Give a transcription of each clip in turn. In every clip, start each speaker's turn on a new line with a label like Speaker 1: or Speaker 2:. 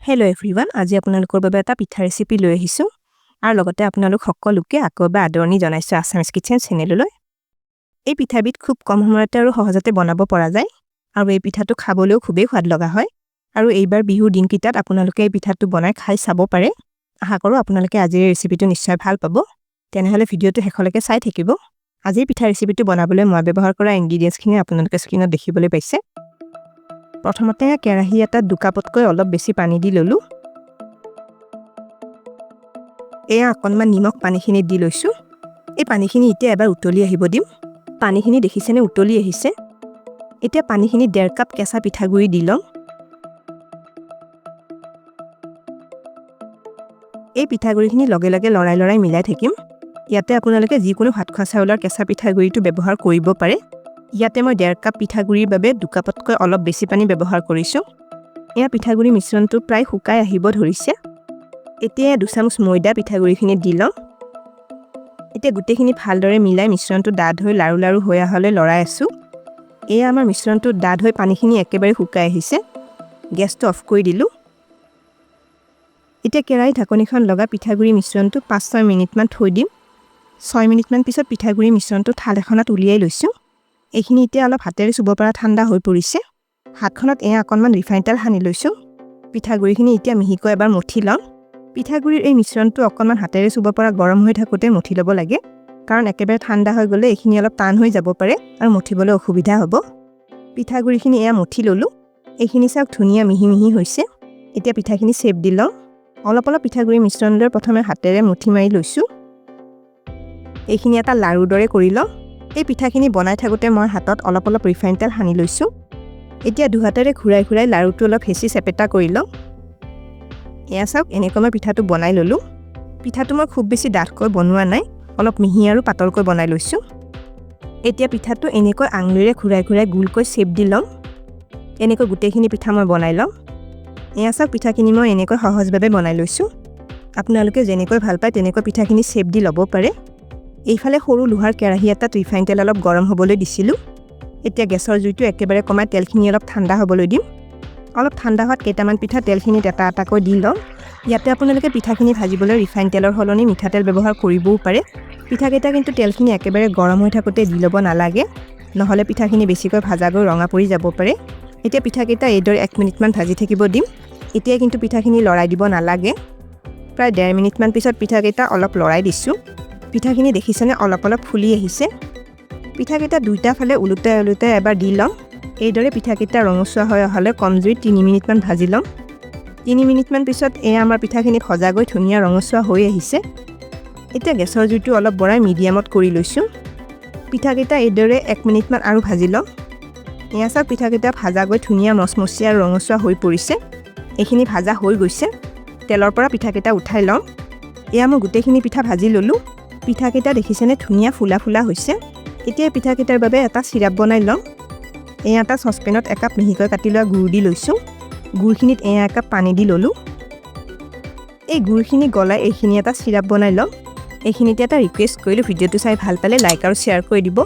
Speaker 1: Hello everyone, আজি আপোনালোকৰ বাবে এটা পিঠা ৰেচিপি লৈ আহিছো আৰু লগতে আপোনালোক সকলোকে আকৌবা আদৰণি জনাইছো আসামিজ কিচেন চেনেললৈ। এই পিঠাবিধ খুব কম সময়তে আৰু সহজতে বনাব পৰা যায় আৰু এই পিঠাটো খাবলৈও খুবেই সোৱাদ লগা হয় আৰু এইবাৰ বিহু দিনকিটাত আপোনালোকে এই পিঠাটো বনাই খাই চাব পাৰে। আশা কৰো আপোনালোকে আজিৰ ৰেচিপিটো নিশ্চয় ভাল পাব। তেনেহলে ভিডিওটো শেষলৈকে চাই থাকিব। আজি পিঠা ৰেচিপিটো বনাবলৈ মই ব্যৱহাৰ কৰা ইনগ্ৰেডিয়েন্টছখিনি আপোনালোকে স্ক্ৰীনত দেখিবলৈ পাইছে। প্ৰথমতে কেৰাহী এটাত 2 কাপতকৈ অলপ বেছি পানী দি ললো। এয়া অকণমান নিমখ পানীখিনি দি লৈছো। এই পানীখিনি এতিয়া এবাৰ উতলি আহিব দিম। পানীখিনি দেখিছেনে উতলি আহিছে। এতিয়া পানীখিনি 1.5 কাপ কেঁচা পিঠাগুৰি দি লম। এই পিঠাগুৰিখিনি লগে লগে লৰাই মিলাই থাকিম। ইয়াতে আপোনালোকে যিকোনো ভাত খোৱা চাউলৰ কেঁচা পিঠাগুৰিটো ব্যৱহাৰ কৰিব পাৰে। ইয়াতে মই 1.5 কাপ পিঠাগুৰিৰ বাবে 2 কাপতকৈ অলপ বেছি পানী ব্যৱহাৰ কৰিছো। এয়া পিঠাগুৰি মিশ্ৰণটো প্ৰায় শুকাই আহিব ধৰিছে। এতিয়া 2 চামুচ ময়দা পিঠাগুৰিখিনি দি লম। এতিয়া গুটেখিনি ভালদৰে মিলাই মিশ্ৰণটো ডাঠ হৈ লাৰু লাৰু হৈ আহলে লৰাই আছো। এয়া আমাৰ মিশ্ৰণটো ডাঠ হৈ পানীখিনি একেবাৰে শুকাই আহিছে। গেছটো অফ কৰি দিলো। এতিয়া কেৰাহী ঢাকনিখন লগা পিঠাগুৰি মিশ্ৰণটো 5-6 মিনিটমান থৈ দিম। 6 মিনিটমান পিছত পিঠাগুৰি মিশ্ৰণটো থাল এখনত উলিয়াই লৈছো। এইখিনি এতিয়া অলপ হাতেৰে চুব পৰা ঠাণ্ডা হৈ পৰিছে। হাতখনত এয়া অকণমান ৰিফাইন তেল সানি লৈছো। পিঠাগুৰিখিনি এতিয়া মিহিকৈ এবাৰ মঠি লম। পিঠাগুৰিৰ এই মিশ্ৰণটো অকণমান হাতেৰে চুব পৰা গৰম হৈ থাকোতে মঠি ল'ব লাগে, কাৰণ একেবাৰে ঠাণ্ডা হৈ গ'লে এইখিনি অলপ টান হৈ যাব পাৰে আৰু মঠিবলৈ অসুবিধা হ'ব। পিঠাগুৰিখিনি এয়া মঠি ললো। এইখিনি চাওক ধুনীয়া মিহি মিহি হৈছে। এতিয়া পিঠাখিনি শেপ দি লম। অলপ পিঠাগুৰি মিশ্ৰণ লৈ প্ৰথমে হাতেৰে মুঠি মাৰি লৈছো। এইখিনি এটা লাৰুৰ দৰে কৰি লম। এই পিঠাখিনি বনাই থাকোতে মই হাতত অলপ ৰিফাইন তেল সানি লৈছো। এতিয়া দুহাতেৰে ঘূৰাই ঘূৰাই লাৰুটো অলপ হেঁচি চেপেটা কৰি লম। এয়া চাওক এনেকৈ মই পিঠাটো বনাই ললো। পিঠাটো মই খুব বেছি ডাঠকৈ বনোৱা নাই, অলপ মিহি আৰু পাতলকৈ বনাই লৈছো। এতিয়া পিঠাটো এনেকৈ আঙুলিৰে ঘূৰাই ঘূৰাই গোলকৈ শেপ দি লম। এনেকৈ গোটেইখিনি পিঠা মই বনাই লম। এয়া চাওক পিঠাখিনি মই এনেকৈ সহজভাৱে বনাই লৈছো। আপোনালোকে যেনেকৈ ভাল পায় তেনেকৈ পিঠাখিনি শেপ দি ল'ব পাৰে। এইফালে সৰু লোহাৰ কেৰাহী এটাত ৰিফাইন তেল অলপ গৰম হ'বলৈ দিছিলো। এতিয়া গেছৰ জুইটো একেবাৰে কমাই তেলখিনি অলপ ঠাণ্ডা হ'বলৈ দিম। অলপ ঠাণ্ডা হোৱাত কেইটামান পিঠা তেলখিনিত এটা এটাকৈ দি লম। ইয়াতে আপোনালোকে পিঠাখিনি ভাজিবলৈ ৰিফাইন তেলৰ সলনি মিঠাতেল ব্যৱহাৰ কৰিবও পাৰে। পিঠাকেইটা কিন্তু তেলখিনি একেবাৰে গৰম হৈ থাকোতে দি ল'ব নালাগে, নহ'লে পিঠাখিনি বেছিকৈ ভাজা গৈ ৰঙা পৰি যাব পাৰে। এতিয়া পিঠাকেইটা এইদৰে 1 মিনিটমান ভাজি থাকিব দিম। এতিয়া কিন্তু পিঠাখিনি লৰাই দিব নালাগে। প্ৰায় 1.5 মিনিটমান পিছত পিঠাকেইটা অলপ লৰাই দিছো। পিঠাখিনি দেখিছেনে অলপ ফুলি আহিছে। পিঠাকেইটা দুইটা ফালে উলুটাই এবাৰ দি লম। এইদৰে পিঠাকেইটা ৰঙচুৱা হৈ অহালৈ কম জুইত 3 মিনিটমান ভাজি লম। 3 মিনিটমান পিছত এয়া আমাৰ পিঠাখিনি ভজা গৈ ধুনীয়া ৰঙচুৱা হৈ আহিছে। এতিয়া গেছৰ জুইটো অলপ বঢ়াই মিডিয়ামত কৰি লৈছো। পিঠাকেইটা এইদৰে 1 মিনিটমান আৰু ভাজি লম। এয়া চাওক পিঠাকেইটা ভাজা গৈ ধুনীয়া মচমচীয়া আৰু ৰঙচুৱা হৈ পৰিছে। এইখিনি ভাজা হৈ গৈছে। তেলৰ পৰা পিঠাকেইটা উঠাই লম। এয়া মই গোটেইখিনি পিঠা ভাজি ললো। পিঠাকেইটা দেখিছেনে ধুনীয়া ফুলা ফুলা হৈছে। এতিয়া পিঠাকেইটাৰ বাবে এটা চিৰাপ বনাই লম। এয়া এটা চচপেনত 1 কাপ মিহিকৈ কাটি লোৱা গুড় দি লৈছো। গুড়খিনিত এয়া 1 কাপ পানী দি ললো। এই গুড়খিনি গলাই এইখিনি এটা চিৰাপ বনাই লম। এইখিনিতে এটা ৰিকুৱেষ্ট কৰিলো, ভিডিওটো চাই ভাল পালে লাইক আৰু শ্বেয়াৰ কৰি দিব।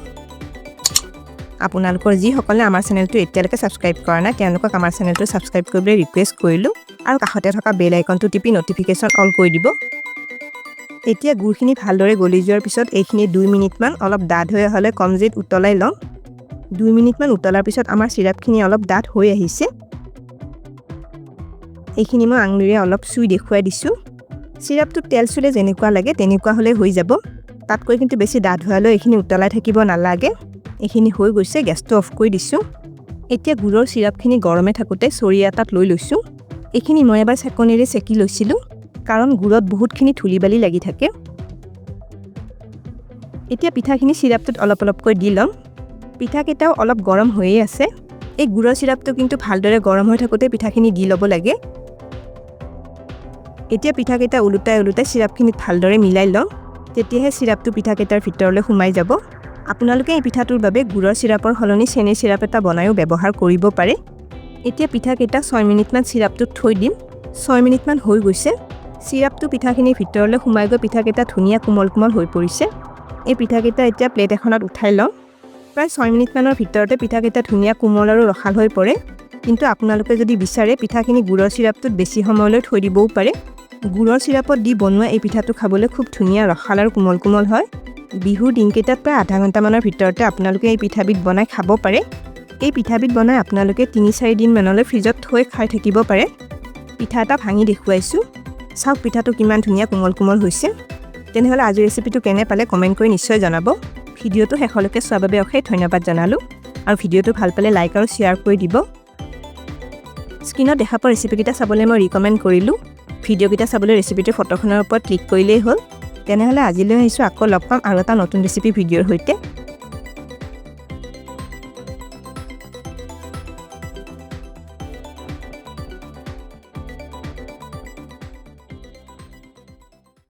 Speaker 1: আপোনালোকৰ যিসকলে আমাৰ চেনেলটো এতিয়ালৈকে ছাবস্ক্ৰাইব কৰা নাই তেওঁলোকক আমাৰ চেনেলটো ছাবস্ক্ৰাইব কৰিবলৈ ৰিকুৱেষ্ট কৰিলো আৰু কাষতে থকা বেল আইকনটো টিপি নটিফিকেশ্যন অল কৰি দিব। এতিয়া গুড়খিনি ভালদৰে গলি যোৱাৰ পিছত এইখিনি 2 মিনিটমান অলপ ডাঠ হৈ অহালৈ কম জুইত উতলাই লম। 2 মিনিটমান উতলাৰ পিছত আমাৰ চিৰাপখিনি অলপ ডাঠ হৈ আহিছে। এইখিনি মই আঙুলিৰে অলপ চুই দেখুৱাই দিছো। চিৰাপটো তেল চুলে যেনেকুৱা লাগে তেনেকুৱা হ'লে হৈ যাব। তাতকৈ কিন্তু বেছি ডাঠ হোৱালৈ এইখিনি উতলাই থাকিব নালাগে। এইখিনি হৈ গৈছে, গেছটো অফ কৰি দিছো। এতিয়া গুড়ৰ চিৰাপখিনি গৰমে থাকোতে চৰিয়া এটাত লৈ লৈছো। এইখিনি মই এবাৰ চেকনিৰে চেকি লৈছিলো, কাৰণ গুড়ত বহুতখিনি ধূলি বালি লাগি থাকে। এতিয়া পিঠাখিনি চিৰাপটোত অলপকৈ দি লম। পিঠাকেইটাও অলপ গৰম হৈয়ে আছে। এই গুড়ৰ চিৰাপটো কিন্তু ভালদৰে গৰম হৈ থাকোতে পিঠাখিনি দি ল'ব লাগে। এতিয়া পিঠাকেইটা উলুটাই চিৰাপখিনিত ভালদৰে মিলাই লম। তেতিয়াহে চিৰাপটো পিঠাকেইটাৰ ভিতৰলৈ সোমাই যাব। আপোনালোকে এই পিঠাটোৰ বাবে গুড়ৰ চিৰাপৰ সলনি চেনিৰ চিৰাপ এটা বনাইও ব্যৱহাৰ কৰিব পাৰে। এতিয়া পিঠাকেইটা 6 মিনিটমান চিৰাপটোত থৈ দিম। 6 মিনিটমান হৈ গৈছে। চিৰাপটো পিঠাখিনিৰ ভিতৰলৈ সোমাই গৈ পিঠাকেইটা ধুনীয়া কোমল হৈ পৰিছে। এই পিঠাকেইটা এতিয়া প্লেট এখনত উঠাই লম। প্ৰায় 6 মিনিটমানৰ ভিতৰতে পিঠাকেইটা ধুনীয়া কোমল আৰু ৰসাল হৈ পৰে। কিন্তু আপোনালোকে যদি বিচাৰে পিঠাখিনি গুড়ৰ চিৰাপটোত বেছি সময়লৈ থৈ দিবও পাৰে। গুড়ৰ চিৰাপত দি বনোৱা এই পিঠাটো খাবলৈ খুব ধুনীয়া ৰসাল আৰু কোমল কোমল হয়। বিহুৰ দিনকেইটাত প্ৰায় আধা ঘণ্টামানৰ ভিতৰতে আপোনালোকে এই পিঠাবিধ বনাই খাব পাৰে। এই পিঠাবিধ বনাই আপোনালোকে ৩-৪ দিনমানলৈ ফ্ৰিজত থৈ খাই থাকিব পাৰে। পিঠা এটা ভাঙি দেখুৱাইছোঁ। চাওক পিঠাটো কিমান ধুনীয়া কোমল কোমল হৈছে। তেনেহ'লে আজিৰ ৰেচিপিটো কেনে পালে কমেণ্ট কৰি নিশ্চয় জনাব। ভিডিঅ'টো শেষলৈকে চোৱাৰ বাবে অশেষ ধন্যবাদ জনালোঁ আৰু ভিডিঅ'টো ভাল পালে লাইক আৰু শ্বেয়াৰ কৰি দিব। স্ক্ৰীনত দেখা পোৱা ৰেচিপিকেইটা চাবলৈ মই ৰিকমেণ্ড কৰিলোঁ। ভিডিঅ'কেইটা চাবলৈ ৰেচিপিটোৰ ফটোখনৰ ওপৰত ক্লিক কৰিলেই হ'ল। তেনেহ'লে আজিলৈ আহিছোঁ, আকৌ লগ পাম আৰু এটা নতুন ৰেচিপি ভিডিঅ'ৰ সৈতে।